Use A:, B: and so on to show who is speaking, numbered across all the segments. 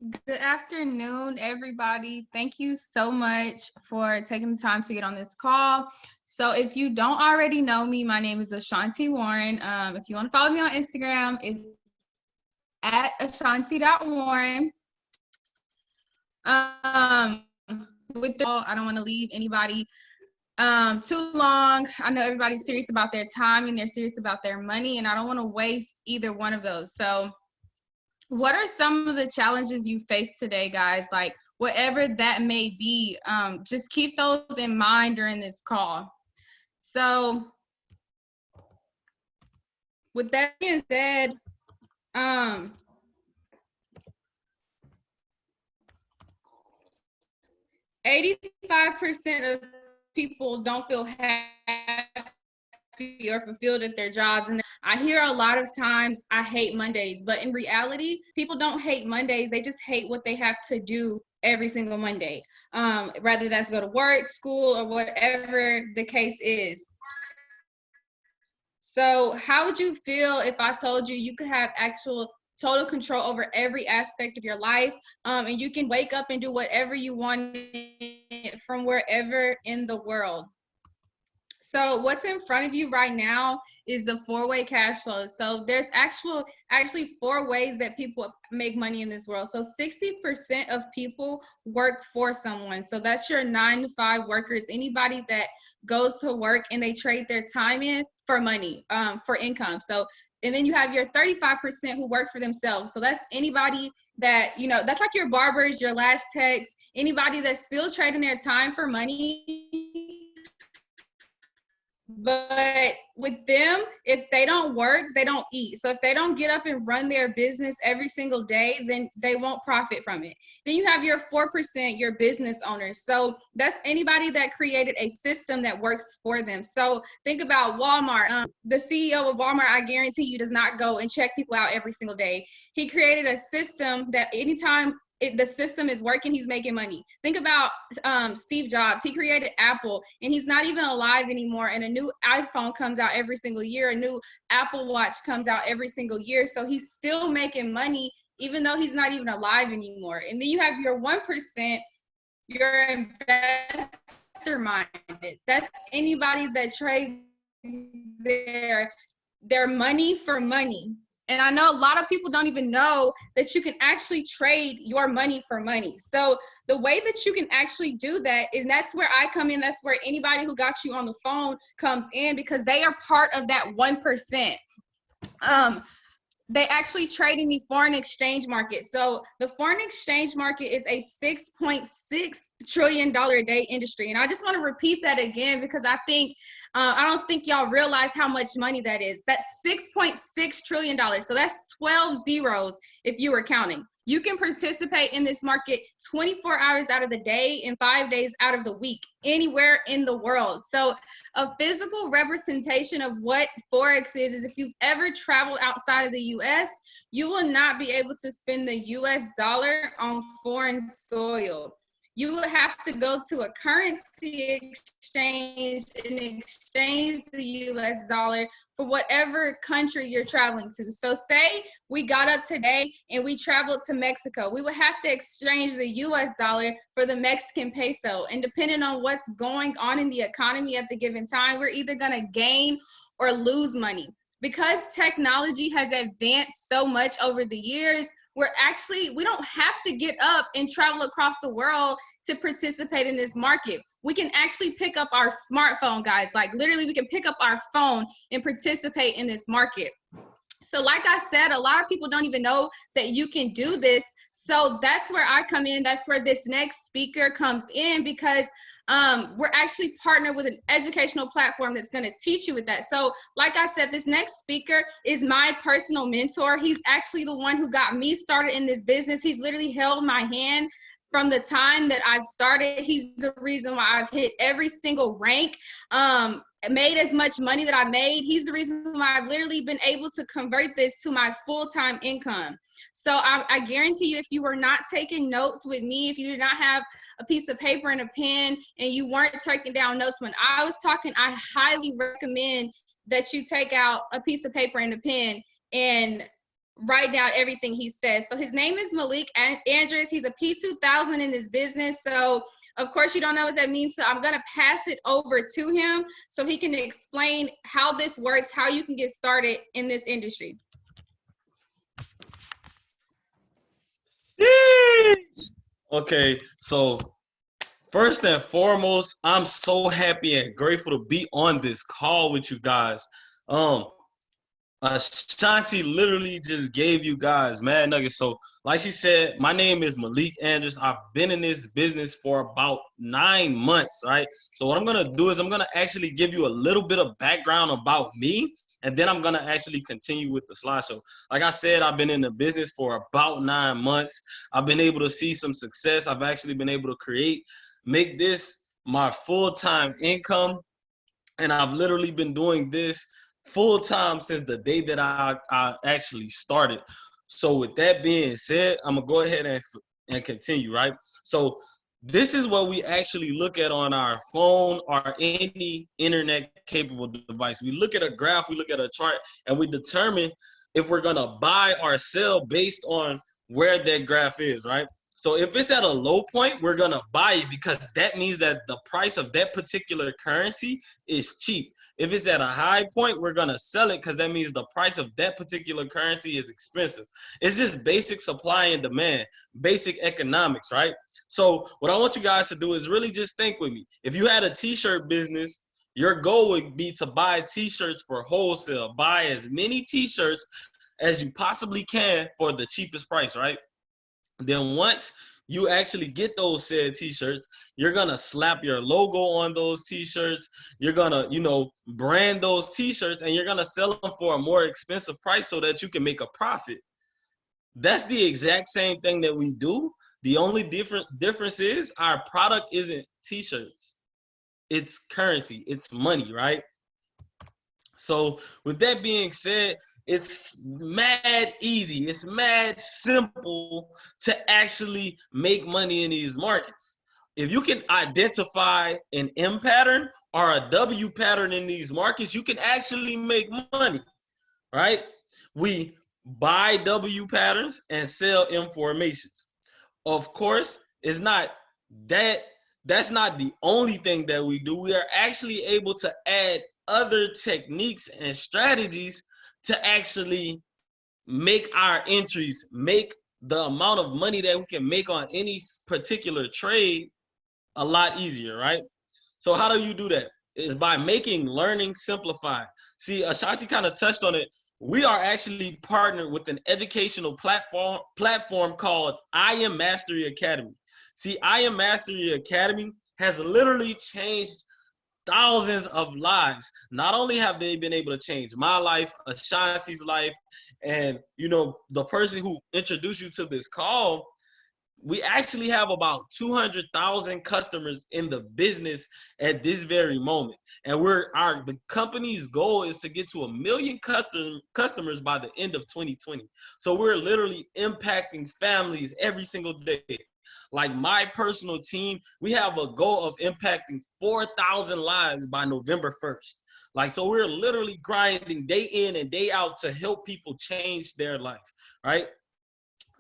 A: Good afternoon, everybody. Thank you so much for taking the time to get on this call. So if you don't already know me, my name is Ashanti Warren. If you want to follow me on Instagram, it's at ashanti.warren. With the, I don't want to leave anybody too long. I know everybody's serious about their time and they're serious about their money, and I don't want to waste either one of those. So what are some of the challenges you face today, guys? Like whatever that may be, just keep those in mind during this call. So with that being said, 85% of people don't feel happy or fulfilled at their jobs. And I hear a lot of times, I hate Mondays, but in reality, people don't hate Mondays. They just hate what they have to do every single Monday, rather that's go to work, school, or whatever the case is. So how would you feel if I told you you could have actual total control over every aspect of your life, and you can wake up and do whatever you want from wherever in the world? So what's in front of you right now is the four-way cash flow. So there's actually 4 ways that people make money in this world. So 60% of people work for someone. So that's your 9-to-5 workers, anybody that goes to work and they trade their time in for money, for income. So, and then you have your 35% who work for themselves. So that's anybody that, you know, that's like your barbers, your lash techs, anybody that's still trading their time for money. But with them, if they don't work, they don't eat. So if they don't get up and run their business every single day, then they won't profit from it. Then you have your 4%, your business owners. So that's anybody that created a system that works for them. So think about Walmart. The CEO of Walmart, I guarantee you, does not go and check people out every single day. He created a system that anytime the system is working, he's making money. Think about Steve Jobs. He created Apple, and he's not even alive anymore. And a new iPhone comes out every single year. A new Apple Watch comes out every single year. So he's still making money, even though he's not even alive anymore. And then you have your 1%, your investor minded. That's anybody that trades their money for money. And I know a lot of people don't even know that you can actually trade your money for money. So the way that you can actually do that is, that's where I come in. That's where anybody who got you on the phone comes in, because they are part of that 1%. They actually trade in the foreign exchange market. So the foreign exchange market is a $6.6 trillion a day industry. And I just want to repeat that again, because I don't think y'all realize how much money that is. That's $6.6 trillion. So that's 12 zeros if you were counting. You can participate in this market 24 hours out of the day and 5 days out of the week, anywhere in the world. So a physical representation of what Forex is if you've ever traveled outside of the US, you will not be able to spend the US dollar on foreign soil. You will have to go to a currency exchange and exchange the US dollar for whatever country you're traveling to. So say we got up today and we traveled to Mexico. We would have to exchange the US dollar for the Mexican peso. And depending on what's going on in the economy at the given time, we're either going to gain or lose money. Because technology has advanced so much over the years, we don't have to get up and travel across the world to participate in this market. We can actually pick up our smartphone, guys. Like literally, we can pick up our phone and participate in this market. So like I said, a lot of people don't even know that you can do this. So that's where I come in. That's where this next speaker comes in, because we're actually partnered with an educational platform that's going to teach you with that. So like I said, this next speaker is my personal mentor. He's actually the one who got me started in this business. He's literally held my hand from the time that I've started. He's the reason why I've hit every single rank, made as much money that I made. He's the reason why I've literally been able to convert this to my full-time income. So I guarantee you, if you were not taking notes with me, if you did not have a piece of paper and a pen, and you weren't taking down notes when I was talking, I highly recommend that you take out a piece of paper and a pen and write down everything he says. So his name is Malik Andrews. He's a P2000 in this business. So of course you don't know what that means. So I'm going to pass it over to him so he can explain how this works, how you can get started in this industry.
B: Okay, so first and foremost, I'm so happy and grateful to be on this call with you guys. Shanti literally just gave you guys mad nuggets. So like she said, my name is Malik Andrews. I've been in this business for about 9 months, right? So what I'm going to do is I'm going to actually give you a little bit of background about me, and then I'm going to actually continue with the slideshow. Like I said, I've been in the business for about 9 months. I've been able to see some success. I've actually been able to make this my full-time income. And I've literally been doing this full-time since the day that I actually started. So with that being said, I'm going to go ahead and continue, right? So this is what we actually look at on our phone or any internet-capable device. We look at a graph, we look at a chart, and we determine if we're going to buy or sell based on where that graph is, right? So if it's at a low point, we're going to buy it because that means that the price of that particular currency is cheap. If it's at a high point, we're going to sell it because that means the price of that particular currency is expensive. It's just basic supply and demand, basic economics, right? So what I want you guys to do is really just think with me. If you had a t-shirt business, your goal would be to buy t-shirts for wholesale. Buy as many t-shirts as you possibly can for the cheapest price, right? Then once you actually get those said t-shirts, you're going to slap your logo on those t-shirts. You're going to, brand those t-shirts, and you're going to sell them for a more expensive price so that you can make a profit. That's the exact same thing that we do. The only difference is our product isn't t-shirts. It's currency. It's money, right? So with that being said, it's mad easy. It's mad simple to actually make money in these markets. If you can identify an M pattern or a W pattern in these markets, you can actually make money, right? We buy W patterns and sell M formations. Of course, it's not that's not the only thing that we do. We are actually able to add other techniques and strategies to actually make our entries, make the amount of money that we can make on any particular trade a lot easier, right? So how do you do that? It's by making learning simplified. See, Ashanti kind of touched on it. We are actually partnered with an educational platform called IM Mastery Academy. See, IM Mastery Academy has literally changed thousands of lives. Not only have they been able to change my life, Ashanti's life, and the person who introduced you to this call, we actually have about 200,000 customers in the business at this very moment. And the company's goal is to get to 1 million customers by the end of 2020. So we're literally impacting families every single day. Like my personal team, we have a goal of impacting 4,000 lives by November 1st. Like, so we're literally grinding day in and day out to help people change their life, right?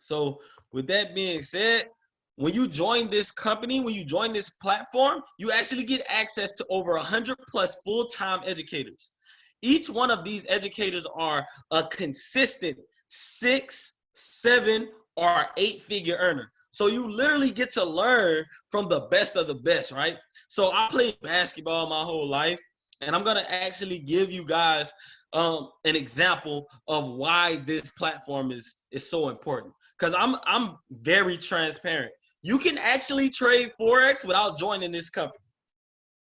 B: So with that being said, when you join this company, when you join this platform, you actually get access to over 100 plus full-time educators. Each one of these educators are a consistent 6, 7, or 8-figure earner. So you literally get to learn from the best of the best, right? So I played basketball my whole life, and I'm going to actually give you guys an example of why this platform is so important. Because I'm very transparent. You can actually trade Forex without joining this company.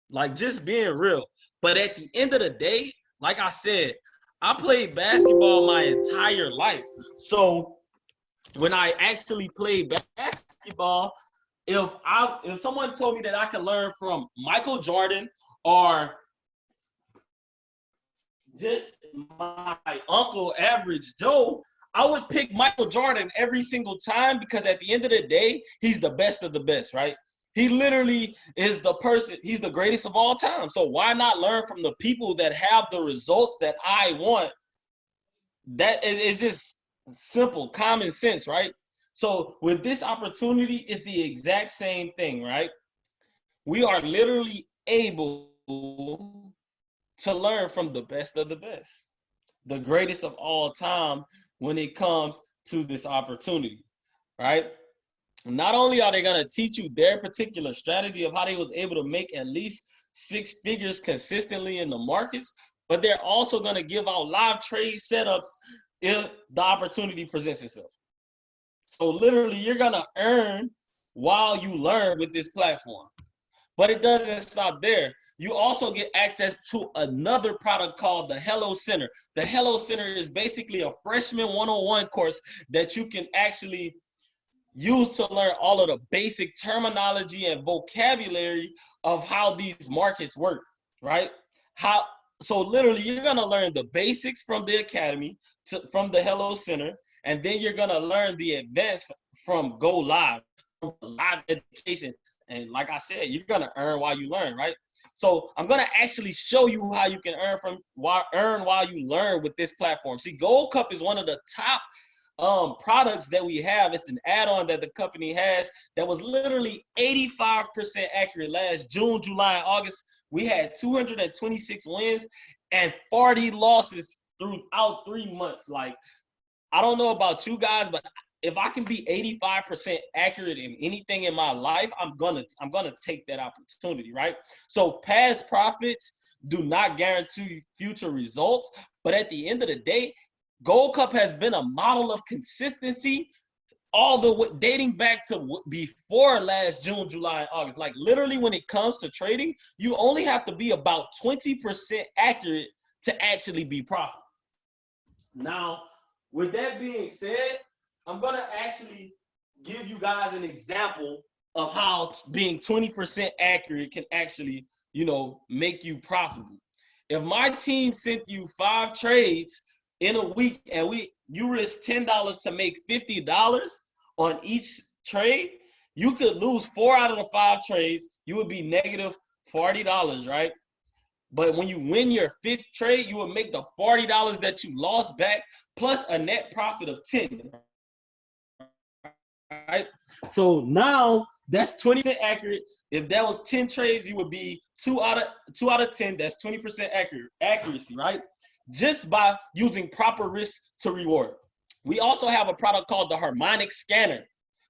B: Like, just being real. But at the end of the day, like I said, I played basketball my entire life. So when I actually played basketball, if someone told me that I could learn from Michael Jordan or just my uncle Average Joe, I would pick Michael Jordan every single time, because at the end of the day, he's the best of the best, right? He literally is the person, he's the greatest of all time. So why not learn from the people that have the results that I want? That is just Simple, common sense, right? So with this opportunity, it's the exact same thing, right? We are literally able to learn from the best of the best, the greatest of all time when it comes to this opportunity, right? Not only are they going to teach you their particular strategy of how they was able to make at least 6 figures consistently in the markets, but they're also going to give out live trade setups if the opportunity presents itself. So literally, you're going to earn while you learn with this platform. But it doesn't stop there. You also get access to another product called the Hello Center. The Hello Center is basically a freshman 101 course that you can actually use to learn all of the basic terminology and vocabulary of how these markets work, right? So literally, you're gonna learn the basics from the academy, from the Hello Center, and then you're gonna learn the advanced from Go Live, from live education. And like I said, you're gonna earn while you learn, right? So I'm gonna actually show you how you can earn while you learn with this platform. See, Gold Cup is one of the top products that we have. It's an add-on that the company has that was literally 85% accurate last June, July, and August. We had 226 wins and 40 losses throughout 3 months. Like, I don't know about you guys, but if I can be 85% accurate in anything in my life, I'm gonna take that opportunity, right? So past profits do not guarantee future results, but at the end of the day, Gold Cup has been a model of consistency all the way dating back to before last June, July, and August. Like literally, when it comes to trading, you only have to be about 20% accurate to actually be profitable. Now, with that being said, I'm gonna actually give you guys an example of how being 20% accurate can actually, make you profitable. If my team sent you 5 trades in a week and you risk $10 to make $50 on each trade, you could lose 4 out of the 5 trades. You would be negative $40, right? But when you win your 5th trade, you will make the $40 that you lost back plus a net profit of 10. Right? So now that's 20% accurate. If that was 10 trades, you would be 2 out of 10. That's 20% accuracy, right? Just by using proper risk to reward. We also have a product called the HARMONIC SCANNER.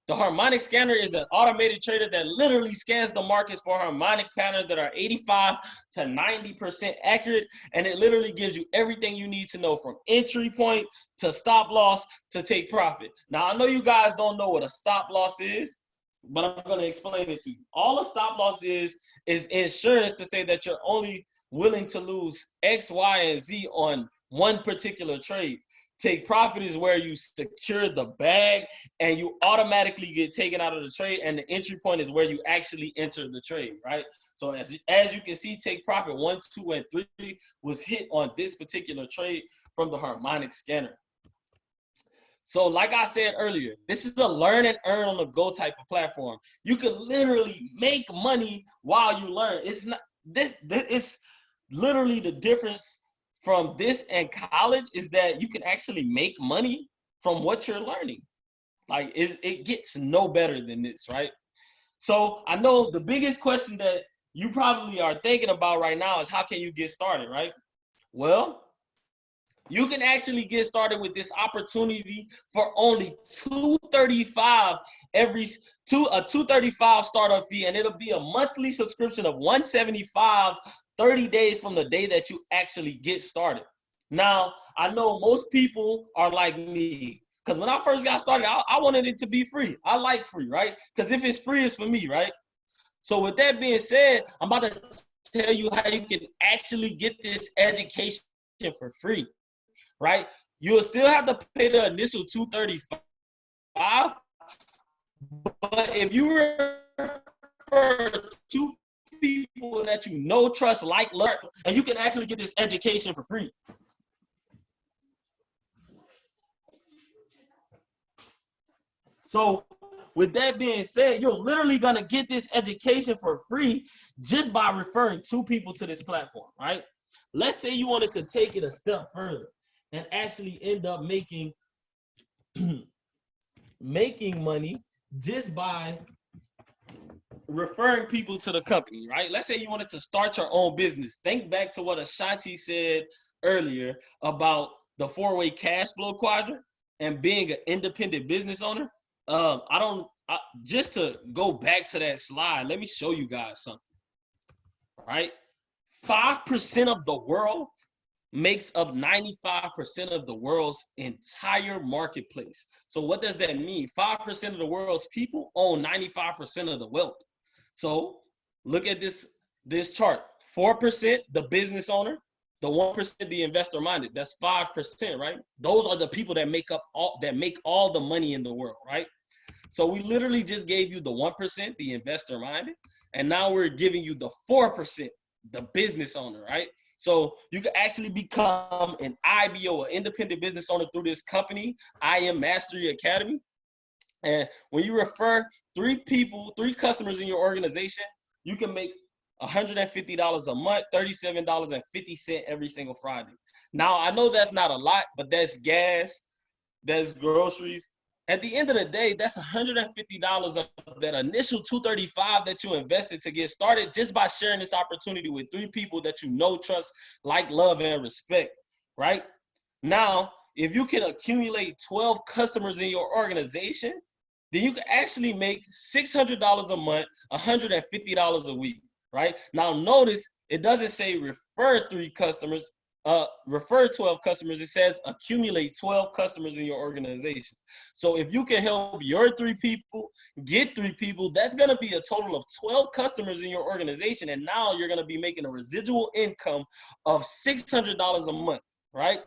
B: The HARMONIC SCANNER is an automated trader that literally scans the markets for harmonic patterns that are 85 to 90% accurate, and it literally gives you everything you need to know from entry point to stop loss to take profit. Now, I know you guys don't know what a stop loss is, but I'm going to explain it to you. All a stop loss is insurance to say that you're only willing to lose X, Y, and Z on one particular trade. Take profit is where you secure the bag and you automatically get taken out of the trade, and the entry point is where you actually enter the trade, right? So as you can see, take profit 1, 2, and 3 was hit on this particular trade from the HARMONIC SCANNER. So like I said earlier, this is a learn and earn on the go type of platform. You can literally make money while you learn. It's not this it's literally the difference from this and college is that you can actually make money from what you're learning. Like it gets no better than this, right? So I know the biggest question that you probably are thinking about right now is how can you get started, right? Well, you can actually get started with this opportunity for only $235 a $235 startup fee, and it'll be a monthly subscription of $175 30 days from the day that you actually get started. Now, I know most people are like me, because when I first got started, I wanted it to be free. I like free, right? Because if it's free, it's for me, right? So with that being said, I'm about to tell you how you can actually get this education for free, right? You'll still have to pay the initial $235, but if you refer to people that you know, trust, like, learn, and you can actually get this education for free. So with that being said, you're literally going to get this education for free just by referring 2 people to this platform, right? Let's say you wanted to take it a step further and actually end up making making money just by referring people to the company, right? Let's say you wanted to start your own business. Think back to what Ashanti said earlier about the four-way cash flow quadrant and being an independent business owner. Just to go back to that slide, let me show you guys something, right? 5% of the world makes up 95% of the world's entire marketplace. So what does that mean? 5% of the world's people own 95% of the wealth. So look at this chart. 4% the business owner, the 1% the investor minded. That's 5%, right? Those are the people that make all the money in the world, right? So we literally just gave you the 1%, the investor minded, and now we're giving you the 4%, the business owner, right? So you can actually become an IBO, an independent business owner, through this company, IM Mastery Academy. And when you refer three customers in your organization, you can make $150 a month, $37.50 every single Friday. Now, I know that's not a lot, but that's gas, that's groceries. At the end of the day, that's $150 of that initial $235 that you invested to get started just by sharing this opportunity with three people that you know, trust, like, love, and respect, right? Now, if you can accumulate 12 customers in your organization, then you can actually make $600 a month, $150 a week, right? Now, notice it doesn't say refer 12 customers. It says accumulate 12 customers in your organization. So if you can help your three people get three people, that's going to be a total of 12 customers in your organization. And now you're going to be making a residual income of $600 a month, right?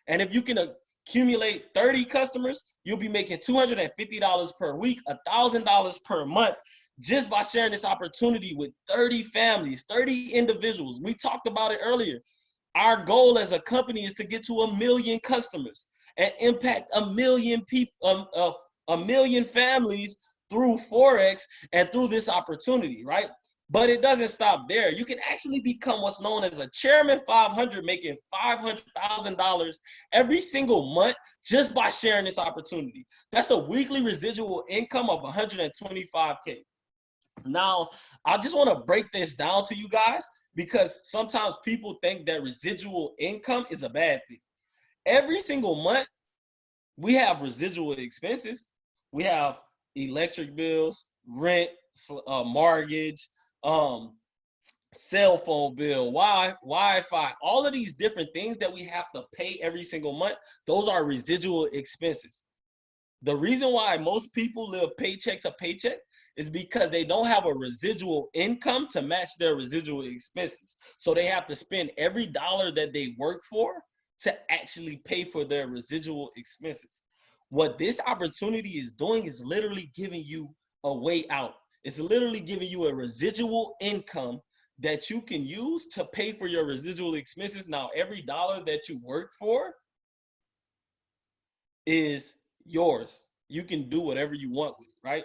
B: And if you can accumulate 30 customers, you'll be making $250 per week, $1,000 per month, just by sharing this opportunity with 30 families, 30 individuals. We talked about it earlier. Our goal as a company is to get to 1 million customers and impact 1 million people, 1 million families through Forex and through this opportunity, right? But it doesn't stop there. You can actually become what's known as a Chairman 500, making $500,000 every single month just by sharing this opportunity. That's a weekly residual income of $125K. Now, I just want to break this down to you guys, because sometimes people think that residual income is a bad thing. Every single month, we have residual expenses. We have electric bills, rent, mortgage, cell phone bill, Wi-Fi, all of these different things that we have to pay every single month. Those are residual expenses. The reason why most people live paycheck to paycheck is because they don't have a residual income to match their residual expenses. So they have to spend every dollar that they work for to actually pay for their residual expenses. What this opportunity is doing is literally giving you a way out. It's literally giving you a residual income that you can use to pay for your residual expenses. Now, every dollar that you work for is yours. You can do whatever you want with it, right?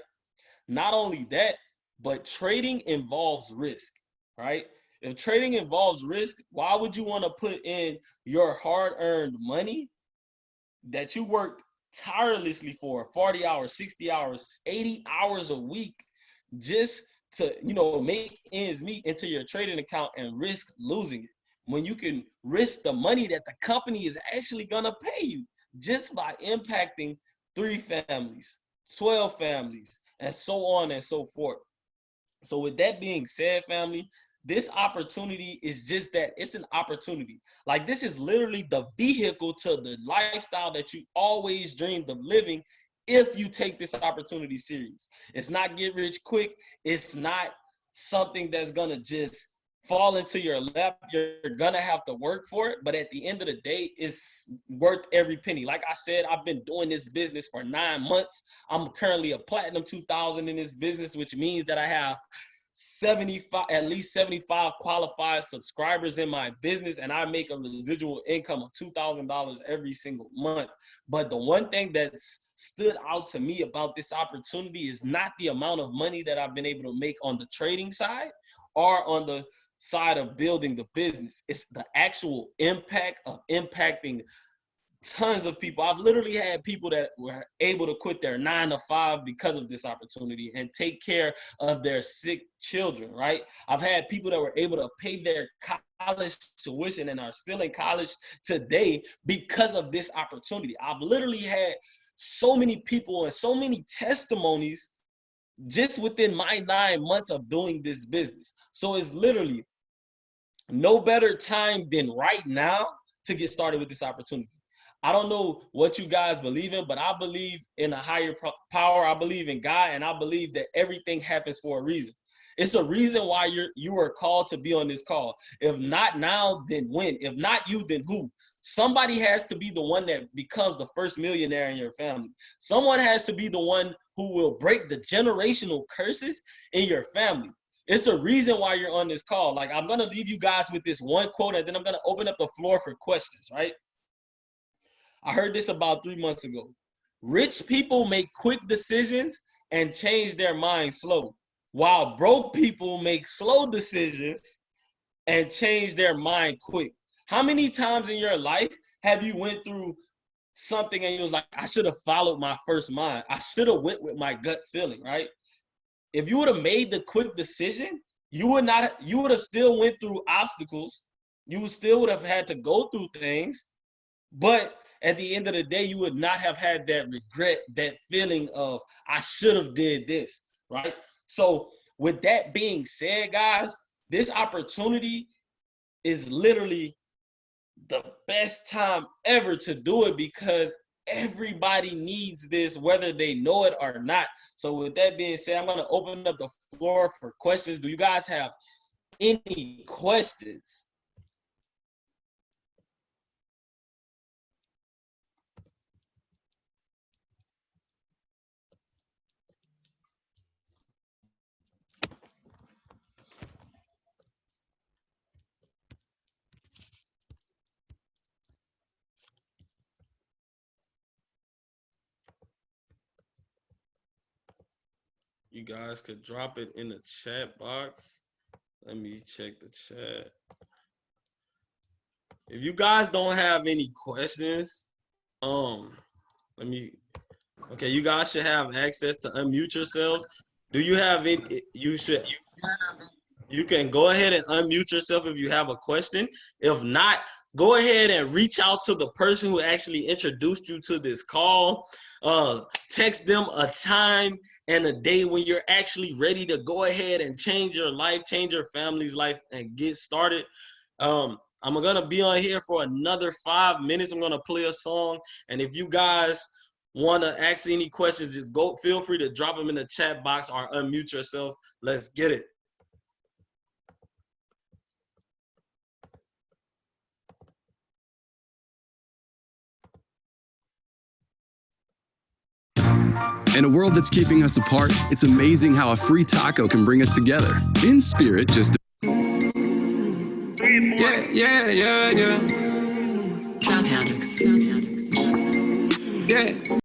B: Not only that, but trading involves risk, right? If trading involves risk, why would you want to put in your hard-earned money that you worked tirelessly for 40 hours, 60 hours, 80 hours a week just to, make ends meet into your trading account and risk losing it, when you can risk the money that the company is actually going to pay you just by impacting 3 families, 12 families, and so on and so forth. So with that being said, family, this opportunity is just that. It's an opportunity. Like, this is literally the vehicle to the lifestyle that you always dreamed of living if you take this opportunity serious. It's not get rich quick. It's not something that's going to just fall into your lap. You're going to have to work for it. But at the end of the day, it's worth every penny. Like I said, I've been doing this business for 9 months. I'm currently a Platinum 2000 in this business, which means that I have at least 75 qualified subscribers in my business, and I make a residual income of $2,000 every single month. But the one thing that's stood out to me about this opportunity is not the amount of money that I've been able to make on the trading side or on the side of building the business. It's the actual impact of impacting tons of people. I've literally had people that were able to quit their 9 to 5 because of this opportunity and take care of their sick children, right? I've had people that were able to pay their college tuition and are still in college today because of this opportunity. I've literally had so many people and so many testimonies just within my 9 months of doing this business. So it's literally no better time than right now to get started with this opportunity. I don't know what you guys believe in, but I believe in a higher power. I believe in God, and I believe that everything happens for a reason. It's a reason why you were called to be on this call. If not now, then when? If not you, then who? Somebody has to be the one that becomes the first millionaire in your family. Someone has to be the one who will break the generational curses in your family. It's a reason why you're on this call. Like, I'm going to leave you guys with this one quote, and then I'm going to open up the floor for questions, right? I heard this about 3 months ago. Rich people make quick decisions and change their mind slow, while broke people make slow decisions and change their mind quick. How many times in your life have you went through something and you was like, I should have followed my first mind. I should have went with my gut feeling, right? If you would have made the quick decision, you would have still went through obstacles. You still would have had to go through things, but at the end of the day, you would not have had that regret, that feeling of, I should have did this, right? So with that being said, guys, this opportunity is literally the best time ever to do it because everybody needs this, whether they know it or not. So with that being said, I'm going to open up the floor for questions. Do you guys have any questions? You guys could drop it in the chat box. Let me check the chat. If you guys don't have any questions, okay, you guys should have access to unmute yourselves. Do you have it? You can go ahead and unmute yourself if you have a question. If not, go ahead and reach out to the person who actually introduced you to this call. Text them a time and a day when you're actually ready to go ahead and change your life, change your family's life, and get started. I'm gonna be on here for another 5 minutes. I'm gonna play a song, and if you guys want to ask any questions, just feel free to drop them in the chat box or unmute yourself. Let's get it.
C: In a world that's keeping us apart, it's amazing how a free taco can bring us together. In spirit, just yeah. Trap addicts. Yeah.